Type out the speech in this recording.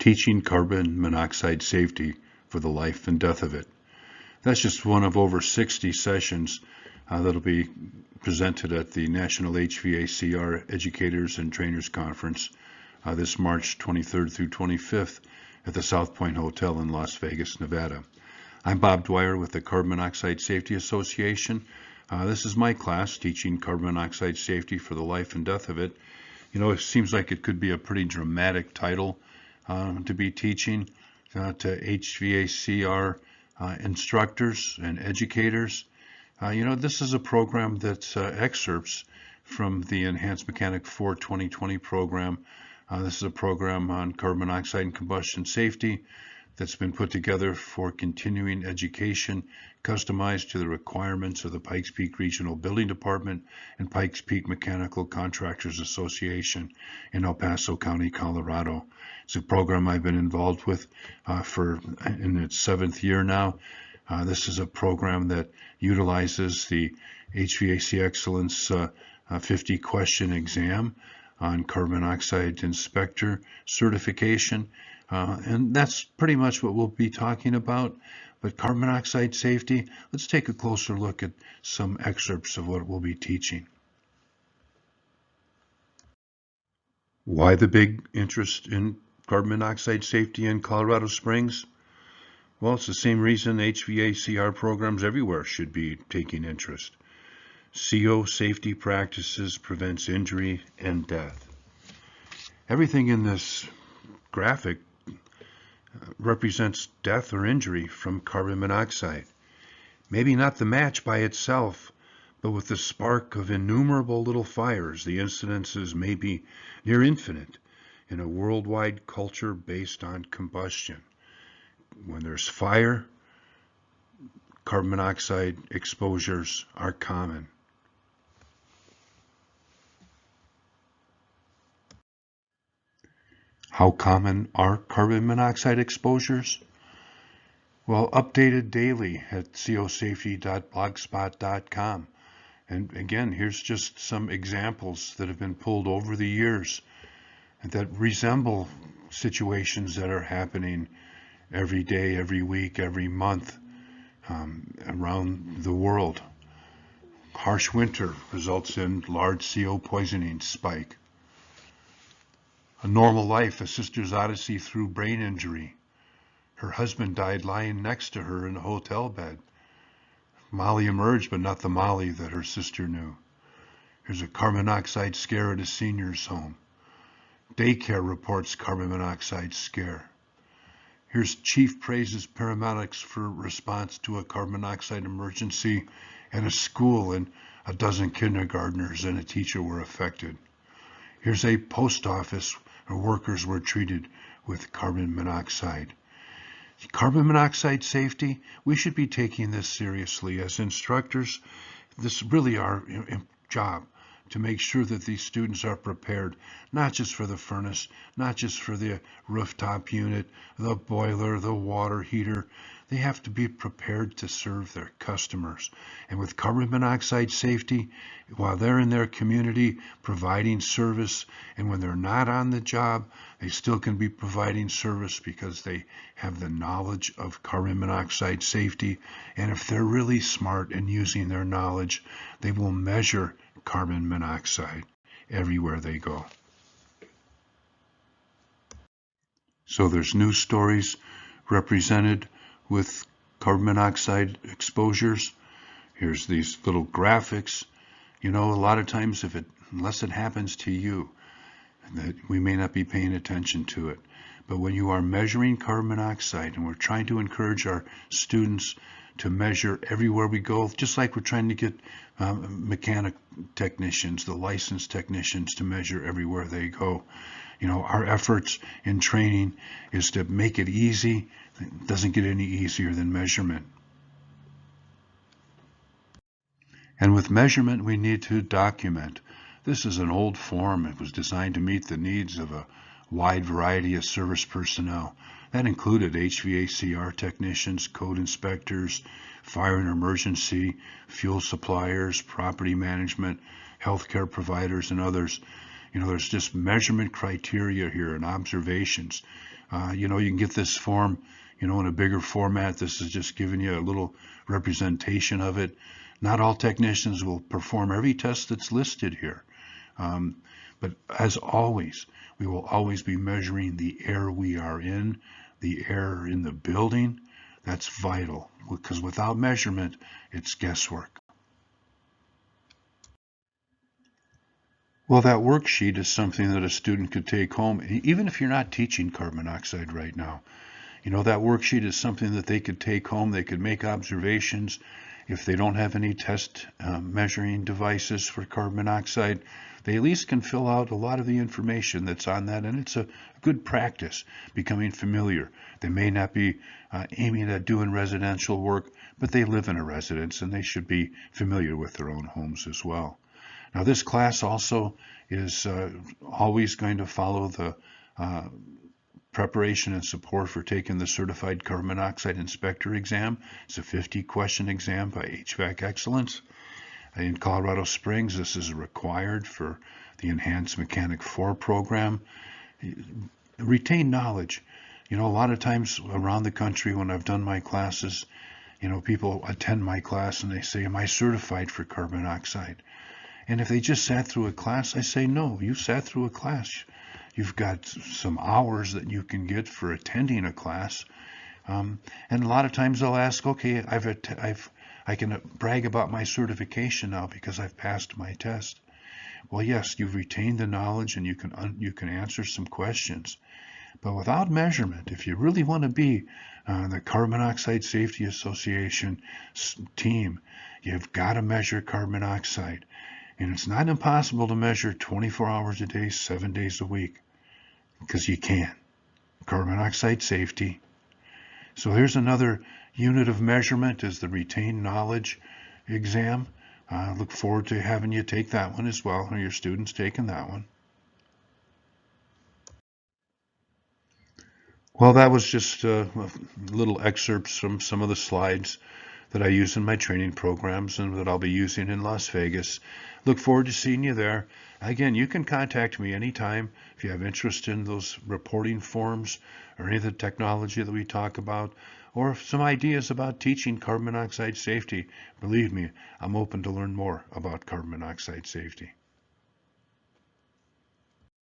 Teaching Carbon Monoxide Safety for the Life and Death of It. That's just one of over 60 sessions that'll be presented at the National HVACR Educators and Trainers Conference this March 23rd through 25th at the South Point Hotel in Las Vegas, Nevada. I'm Bob Dwyer with the Carbon Monoxide Safety Association. This is my class, Teaching Carbon Monoxide Safety for the Life and Death of It. You know, it seems like it could be a pretty dramatic title to be teaching to HVACR instructors and educators. You know, this is a program that's excerpts from the Enhanced Mechanic 4 2020 program. This is a program on carbon monoxide and combustion safety that's been put together for continuing education, customized to the requirements of the Pikes Peak Regional Building Department and Pikes Peak Mechanical Contractors Association in El Paso County, Colorado. It's a program I've been involved with in its 7th year now. This is a program that utilizes the HVAC Excellence 50-question exam on carbon monoxide inspector certification. And that's pretty much what we'll be talking about. But carbon monoxide safety, let's take a closer look at some excerpts of what we'll be teaching. Why the big interest in carbon monoxide safety in Colorado Springs? Well, it's the same reason HVACR programs everywhere should be taking interest. CO safety practices prevents injury and death. Everything in this graphic represents death or injury from carbon monoxide. Maybe not the match by itself, but with the spark of innumerable little fires, the incidences may be near infinite in a worldwide culture based on combustion. When there's fire, carbon monoxide exposures are common. How common are carbon monoxide exposures? Well, updated daily at cosafety.blogspot.com. And again, here's just some examples that have been pulled over the years that resemble situations that are happening every day, every week, every month around the world. Harsh winter results in large CO poisoning spike. A normal life, a sister's odyssey through brain injury. Her husband died lying next to her in a hotel bed. Molly emerged, but not the Molly that her sister knew. Here's a carbon monoxide scare at a senior's home. Daycare reports carbon monoxide scare. Here's chief praises paramedics for response to a carbon monoxide emergency at a school, and a dozen kindergartners and a teacher were affected. Here's a post office where workers were treated with carbon monoxide. Carbon monoxide safety, we should be taking this seriously as instructors. This is really our job, to make sure that these students are prepared, not just for the furnace, not just for the rooftop unit, the boiler, the water heater. They have to be prepared to serve their customers. And with carbon monoxide safety, while they're in their community providing service, and when they're not on the job, they still can be providing service because they have the knowledge of carbon monoxide safety. And if they're really smart in using their knowledge, they will measure carbon monoxide everywhere they go. So there's news stories represented with carbon monoxide exposures. Here's these little graphics. You know, a lot of times unless it happens to you, that we may not be paying attention to it. But when you are measuring carbon monoxide, and we're trying to encourage our students to measure everywhere we go, just like we're trying to get mechanic technicians, the licensed technicians, to measure everywhere they go. You know, our efforts in training is to make it easy. It doesn't get any easier than measurement. And with measurement, we need to document. This is an old form. It was designed to meet the needs of a wide variety of service personnel. That included HVACR technicians, code inspectors, fire and emergency, fuel suppliers, property management, healthcare providers, and others. There's just measurement criteria here and observations. You can get this form, in a bigger format. This is just giving you a little representation of it. Not all technicians will perform every test that's listed here. But as always, we will always be measuring the air we are in, the air in the building. That's vital, because without measurement, it's guesswork. Well, that worksheet is something that a student could take home, even if you're not teaching carbon monoxide right now. That worksheet is something that they could take home. They could make observations. If they don't have any test measuring devices for carbon monoxide, they at least can fill out a lot of the information that's on that, and it's a good practice, becoming familiar. They may not be aiming at doing residential work, but they live in a residence, and they should be familiar with their own homes as well. Now, this class also is always going to follow the preparation and support for taking the Certified Carbon Monoxide Inspector exam. It's a 50-question exam by HVAC Excellence. In Colorado Springs, this is required for the Enhanced Mechanic 4 program. Retain knowledge. A lot of times around the country when I've done my classes, people attend my class and they say, "Am I certified for carbon monoxide?" And if they just sat through a class, I say, no, you sat through a class. You've got some hours that you can get for attending a class. And a lot of times they'll ask, okay, I can brag about my certification now because I've passed my test. Well, yes, you've retained the knowledge and you can answer some questions. But without measurement, if you really want to be the Carbon Monoxide Safety Association team, you've got to measure carbon monoxide. And it's not impossible to measure 24 hours a day, 7 days a week, because you can. Carbon monoxide safety. So here's another unit of measurement, is the retained knowledge exam. I look forward to having you take that one as well, or your students taking that one. Well, that was just little excerpts from some of the slides that I use in my training programs and that I'll be using in Las Vegas. Look forward to seeing you there. Again, you can contact me anytime if you have interest in those reporting forms or any of the technology that we talk about, or some ideas about teaching carbon monoxide safety. Believe me, I'm open to learn more about carbon monoxide safety.